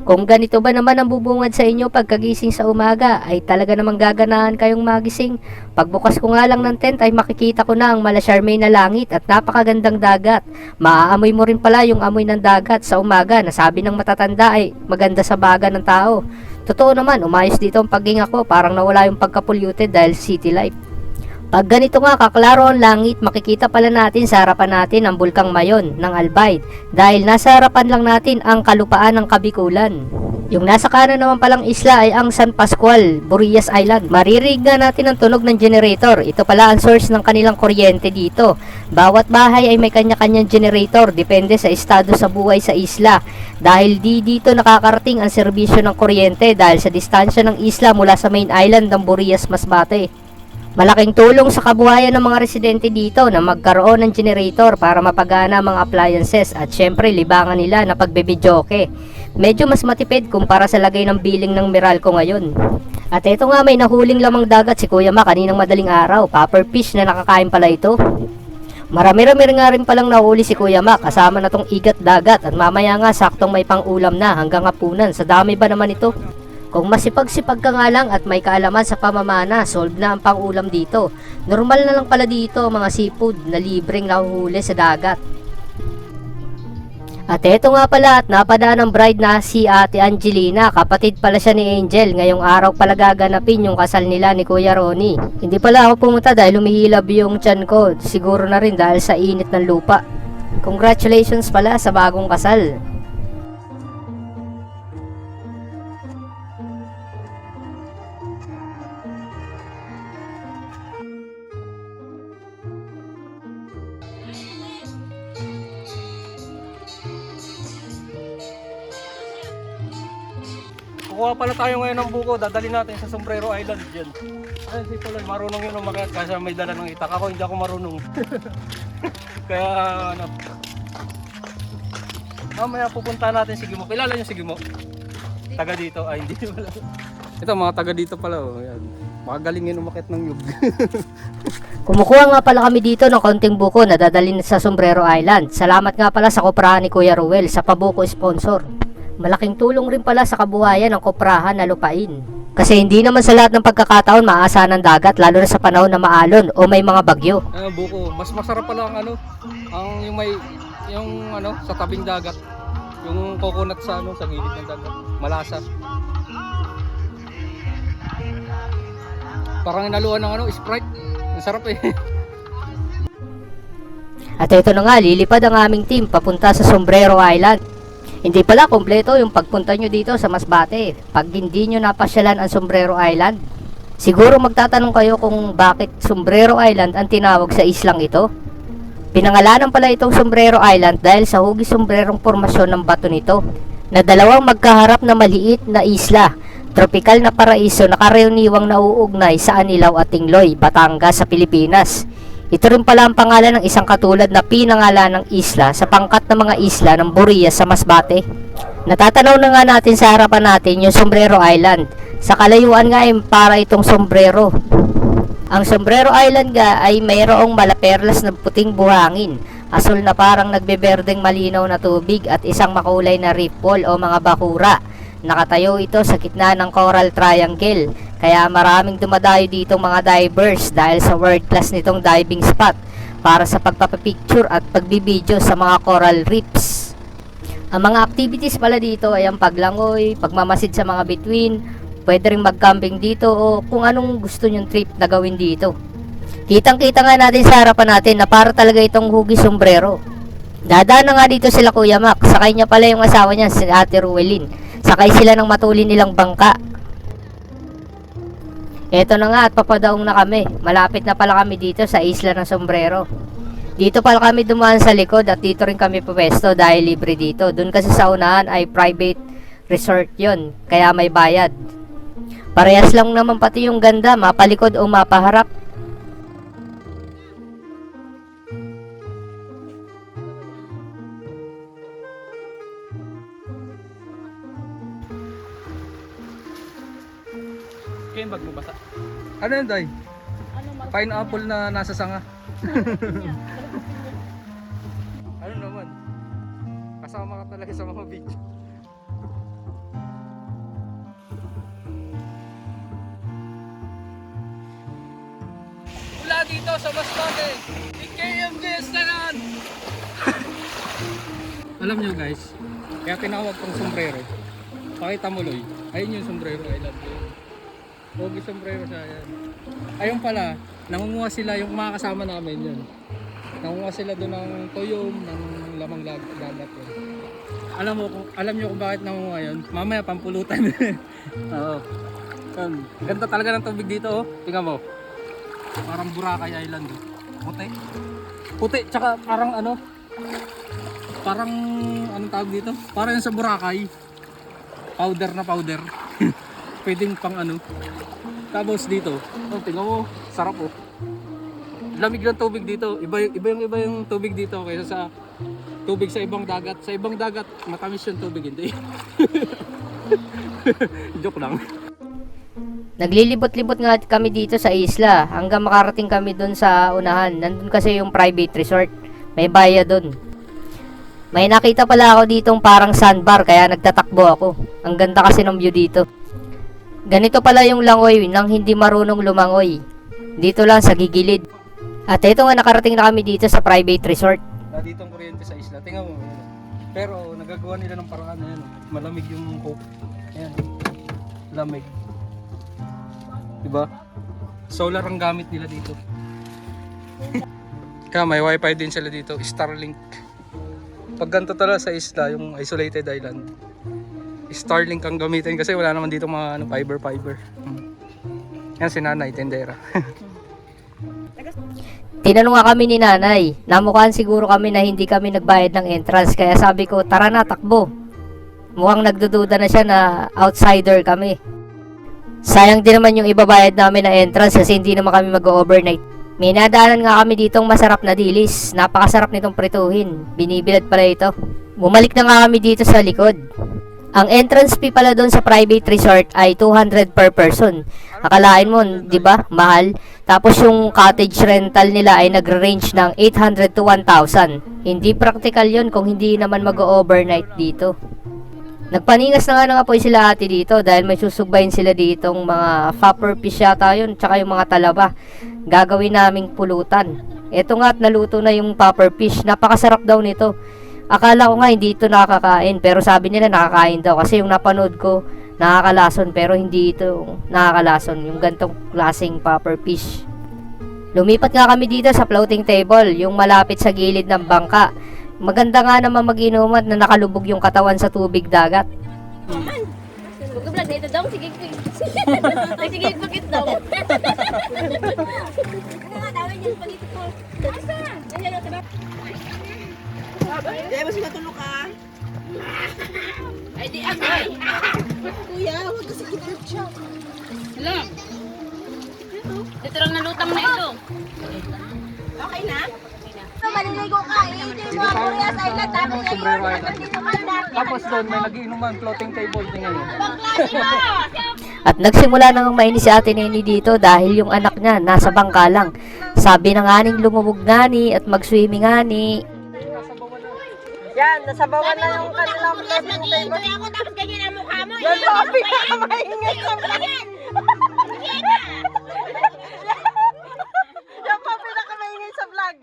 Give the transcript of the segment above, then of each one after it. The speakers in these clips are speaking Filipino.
Kung ganito ba naman ang bubungad sa inyo pagkagising sa umaga, ay talaga namang gaganahan kayong magising. Pagbukas ko nga lang ng tent ay makikita ko na ang malasyarmay na langit at napakagandang dagat. Maaamoy mo rin pala yung amoy ng dagat sa umaga na sabi ng matatanda ay maganda sa baga ng tao. Totoo naman, umayos dito ang paghinga ko, parang nawala yung pagka-polluted dahil city life. Pag ganito nga kaklaro ang langit, makikita pala natin sa harapan natin ang Bulkang Mayon ng Albay dahil nasa harapan lang natin ang kalupaan ng Kabikulan. Yung nasa kanan naman palang isla ay ang San Pascual, Burias Island. Maririnig na natin ang tunog ng generator. Ito pala ang source ng kanilang kuryente dito. Bawat bahay ay may kanya-kanyang generator, depende sa estado sa buhay sa isla. Dahil dito nakakarating ang serbisyo ng kuryente dahil sa distansya ng isla mula sa main island ng Burias, Masbate. Malaking tulong sa kabuhayan ng mga residente dito na magkaroon ng generator para mapagana ang mga appliances at syempre libangan nila na pagbebidyoke. Medyo mas matipid kumpara sa lagay ng billing ng Meralco ngayon. At ito nga, may nahuling lamang dagat si Kuya Ma kaninang madaling araw. Puffer fish na nakakain pala ito. Marami-rami nga rin palang nahuli si Kuya Ma kasama na tong igat dagat at mamaya nga saktong may pang-ulam na hanggang hapunan. Sa dami ba naman ito? Kung masipag-sipag ka nga lang at may kaalaman sa pamamana, solve na ang pang-ulam dito. Normal na lang pala dito mga seafood na libreng nahuhuli sa dagat. At eto nga pala at napadaan ng bride na si Ate Angelina, kapatid pala siya ni Angel. Ngayong araw pala gaganapin yung kasal nila ni Kuya Ronnie. Hindi pala ako pumunta dahil humihilab yung tiyan ko, siguro na rin dahil sa init ng lupa. Congratulations pala sa bagong kasal. Kukuha pala tayo ngayon ng buko, dadali natin sa Sombrero Island dyan. Ay, si Puloy, marunong yun umakyat kasi may dala ng itak. Ako hindi ako marunong. Kaya ano, mamaya pupunta natin si Gimo. Kilala niyo si Gimo? Taga dito? Ay, hindi wala. Ito mga taga dito pala. Oh. Yan. Magaling yun umakyat ng yug. Kumukuha nga pala kami dito ng konting buko na dadalhin sa Sombrero Island. Salamat nga pala sa koprahan ni Kuya Ruel sa pabuko sponsor. Malaking tulong rin pala sa kabuhayan ng koprahan na lupain. Kasi hindi naman sa lahat ng pagkakataon maasa ng dagat, lalo na sa panahon na maalon o may mga bagyo. Buko, mas masarap pala ang ano, ang yung may yung ano sa tabing dagat. Yung coconut sa ano sa gilid ng dagat. Malasa. Parang inaluan ng ano, Sprite. Ang sarap eh. At ito na nga, lilipad ang aming team papunta sa Sombrero Island. Hindi pala kompleto yung pagpunta nyo dito sa Masbate pag hindi nyo napasyalan ang Sombrero Island. Siguro magtatanong kayo kung bakit Sombrero Island ang tinawag sa islang ito. Pinangalanan pala itong Sombrero Island dahil sa hugis sombrerong formasyon ng bato nito na dalawang magkaharap na maliit na isla, tropikal na paraiso na karaniwang nauugnay sa Anilao at Tingloy, Batangas sa Pilipinas. Ito rin pala ang pangalan ng isang katulad na pinangalan ng isla sa pangkat ng mga isla ng Burias sa Masbate. Natatanaw na nga natin sa harapan natin yung Sombrero Island. Sa kalayuan nga ay para itong sombrero. Ang Sombrero Island nga ay mayroong malaperlas na puting buhangin, asul na parang nagbeberdeng malinaw na tubig at isang makulay na reef wall o mga bakura. Nakatayo ito sa gitna ng Coral Triangle, kaya maraming dumadayo ditong mga divers dahil sa world class nitong diving spot para sa pagpapapicture at pagbibideo sa mga coral reefs. Ang mga activities pala dito ay ang paglangoy, pagmamasid sa mga bituin, pwede rin mag-camping dito o kung anong gusto nyong trip na gawin dito. Kitang-kita nga natin sa harapan natin na para talaga itong hugis sombrero. Dadaan na nga dito sila Kuya Mac, sakay niya pala yung asawa niya si Ate Ruelin. Sakay sila ng matulin nilang bangka. Eto na nga at papadaong na kami. Malapit na pala kami dito sa isla ng Sombrero. Dito pala kami dumaan sa likod at dito rin kami puwesto dahil libre dito. Doon kasi sa unahan ay private resort yon, kaya may bayad. Parehas lang naman pati yung ganda, mapalikod o mapaharap. Kaya bag mo basa. Ano yun, Day? Pineapple na nasa sanga. Ano naman? Kasama ka talaga sa mga video. dito sa Masbate. KMJS na yan! Alam nyo guys, kaya tinawag kong sombrero. Pakita mo Loy. Ayun yung sombrero, I love you. Pogi sombrero siya yan. Ayun pala, nangunguha sila yung mga kasama namin yun. Nangunguha sila doon ng toyom, ng lamang dagat yun. Alam nyo kung bakit nangunguha yun? Mamaya pampulutan. Oo. Ganda talaga ng tubig dito oh. Tingnan mo. Parang Boracay Island oh. Puti. Puti, tsaka parang ano? Parang anong tawag dito? Parang sa Boracay. Powder na powder. Pwedeng pang ano. Tapos dito, oh, tingnan mo, sarap oh. Lamig ng tubig dito. Iba yung tubig dito kaysa sa tubig sa ibang dagat. Sa ibang dagat, matamis yung tubig, hindi. Joke lang. Naglilibot-libot nga kami dito sa isla hanggang makarating kami dun sa unahan. Nandun kasi yung private resort. May bayad dun. May nakita pala ako ditong parang sandbar kaya nagtatakbo ako. Ang ganda kasi ng view dito. Ganito pala yung langoy nang hindi marunong lumangoy. Dito lang sa gigilid. At ito nga nakarating na kami dito sa private resort. Dito ang kuryente sa isla. Tingnan mo. Pero nagagawa nila ng paraan na yan. Malamig yung coke. Ayan. Lamig. Diba? Solar ang gamit nila dito. Kaya may wifi din sila dito. Starlink. Pag ganito talaga sa isla, yung isolated island, Starlink ang gamitin kasi wala naman dito mga ano, fiber. Yan si Nanay, tendera. Tinanong nga kami ni Nanay. Namukhaan siguro kami na hindi kami nagbayad ng entrance. Kaya sabi ko, tara na, takbo. Mukhang nagdududa na siya na outsider kami. Sayang din naman yung ibabayad namin na entrance kasi hindi naman kami mag-overnight. May nadaanan nga kami ditong masarap na dilis. Napakasarap nitong prituhin. Binibilad pala ito. Bumalik na nga kami dito sa likod. Ang entrance fee pala doon sa private resort ay 200 per person. Akalain mo, di ba? Mahal. Tapos yung cottage rental nila ay nagre-range ng 800 to 1,000. Hindi practical yon kung hindi naman mag-overnight dito. Nagpaningas na nga po sila ate dito dahil may susugbayin sila ditong mga flopper fish yata yun, tsaka yung mga talaba. Gagawin naming pulutan. Eto nga at naluto na yung flopper fish. Napakasarap daw nito. Akala ko nga hindi ito nakakain pero sabi nila nakakain daw kasi yung napanood ko nakakalason pero hindi ito nakakalason yung gantong klaseng flopper fish. Lumipat nga kami dito sa floating table yung malapit sa gilid ng bangka. Maganda nga naman mag-inuman na nakalubog yung katawan sa tubig dagat. Huwag vlog na ito daw. Sige, sige, bakit daw? Ano nga, dawin yan. Palito ko. Asa? Ayan, diba? Di, mas matulog ka. Ay, di agay. Kuya, huwag kasi kinalap siya. Hala. Dito lang nalutang na ito. Okay na? Maliligo ka, i-enjoy mo ang Korea's Island. Tapos Sombrero ngayon, Island. nandito ka na. Tapos doon may nagiinuman floating table din ngayon. Ibang klase mo! At nagsimula nang mainis si Ate Neni dito dahil yung anak niya nasa bangka lang. Sabi na nga ning lumubog ngani at mag-swimming ngani. Yan, nasabawan na yung kanilang floating table. Nag-i-enjoy ako tapos ganyan ang mukha mo. Yan, sabi ka, maingay sa vlog. Yan pa pinakamaingay sa vlog.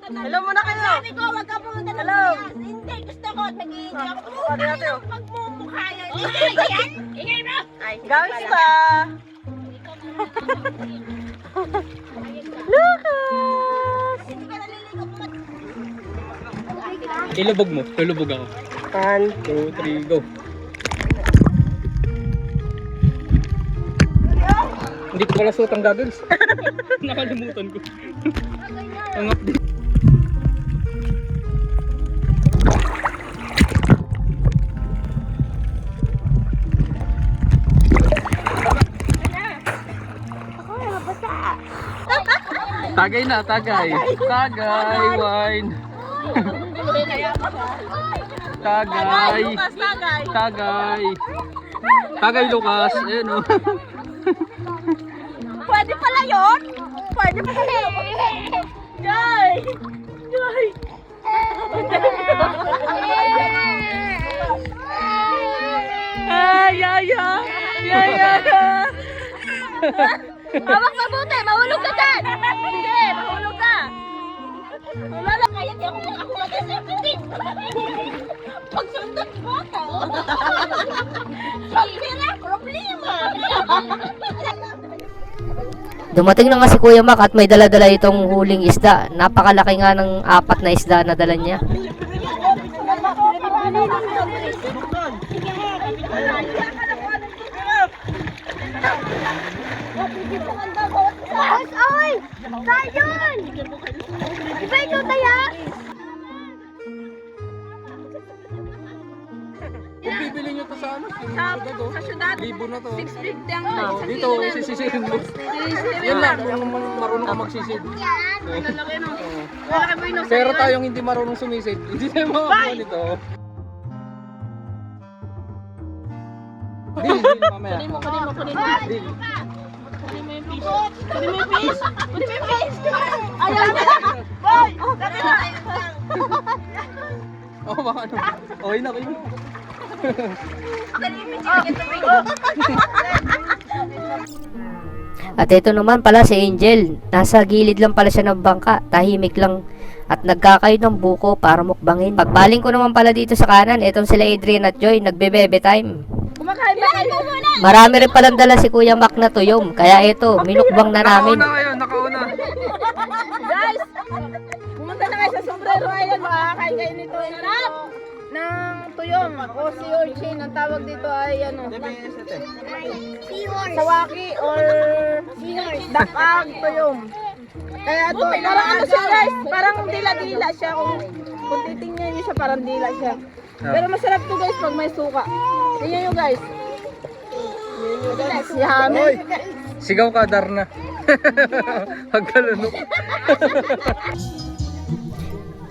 Hello muna kayo. Sabi ko, wag ka pumunta ng Hello. Koreas. Hindi, gusto ko at nag-i-enjoy ako. Paano natin oh? Magmumukha yan. Ingay yan. Ingay mo. Gawis pa. Lucas! Hindi ka naliligo kung Ilubog mo, ilubog ako. 1, 2, 3, go. Hindi ko pala suot ang goggles. Nakalimutan ko. Ang update. Tagay na, tagay. Tagay, wine. Tagay. Lucas, tagay. Tagay. Tagay, Lucas. Ayan o. Pwede pala yun? Pwede pala yun? Joy! Joy! Ay, ay, ay! Ay, ay, ay! Hawak mabuti, mahulog ka dyan! Sige, mahulog ka! Wala lang kaya, di ako magasipin. Pagsundot mo ka. Pagpira, problema. Dumating na nga si Kuya Mac at may dala-dala itong huling isda. Napakalaki nga ng 4 na isda na dala niya. Oy! Sayon! Iba ikaw taya? Kung bibili nyo to sa ano, sa syudad, libo na to. 650 ang Dito, sisisirin mo. Yan lang, kung marunong ka magsisid. Lalaki no? Lalaki mo yun. Pero tayong hindi marunong sumisid, hindi tayo makakuha nito. Deal, mamaya. Kunin mo. Deal. Kunin mo yung fish. Kunin mo yung fish. Kunin mo yung fish. Ayaw na. Boy! Oh, baka ano. Okay na, okay na. At ito naman pala si Angel. Nasa gilid lang pala siya ng bangka. Tahimik lang at nagkakayo ng buko para mukbangin. Pagbaling ko naman pala dito sa kanan, etong sila Adrian at Joy, nagbebebe time. Kumakain ba kayo? Marami rin palang dala si Kuya Mac na tuyom. Kaya ito, minukbang na namin. Nakauna kayo, nakauna. Guys! Pumunta na kayo sa Sombrero Island. Makakain kayo nito. Ng tuyom o sea urchin. Ang tawag dito ay ano? Sawaki or dakag tuyom. Kaya ito, parang ano siya guys? Parang dila-dila siya. Kung titingnan niyo siya, parang dila siya. Pero masarap to guys pag may suka. Tingnan nyo guys. Yummy. Sigaw ka, Darna. Pagkalunok.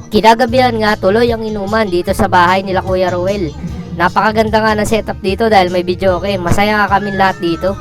Kinagabihan nga tuloy ang inuman dito sa bahay nila Kuya Ruel. Napakaganda nga ng setup dito dahil may video okay. Masaya nga kami lahat dito.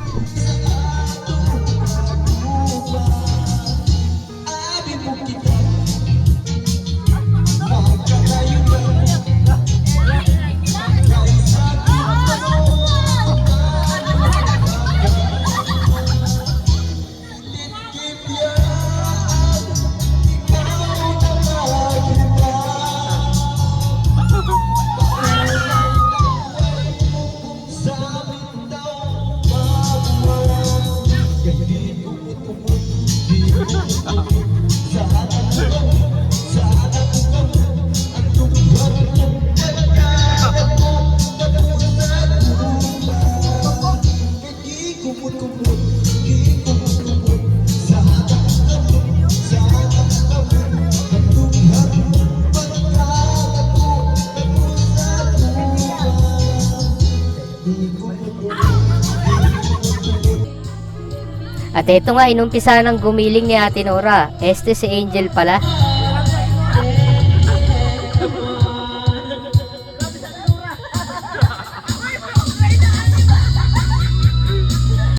At ito nga, inumpisa ng gumiling ni Ate Nora. Este si Angel pala.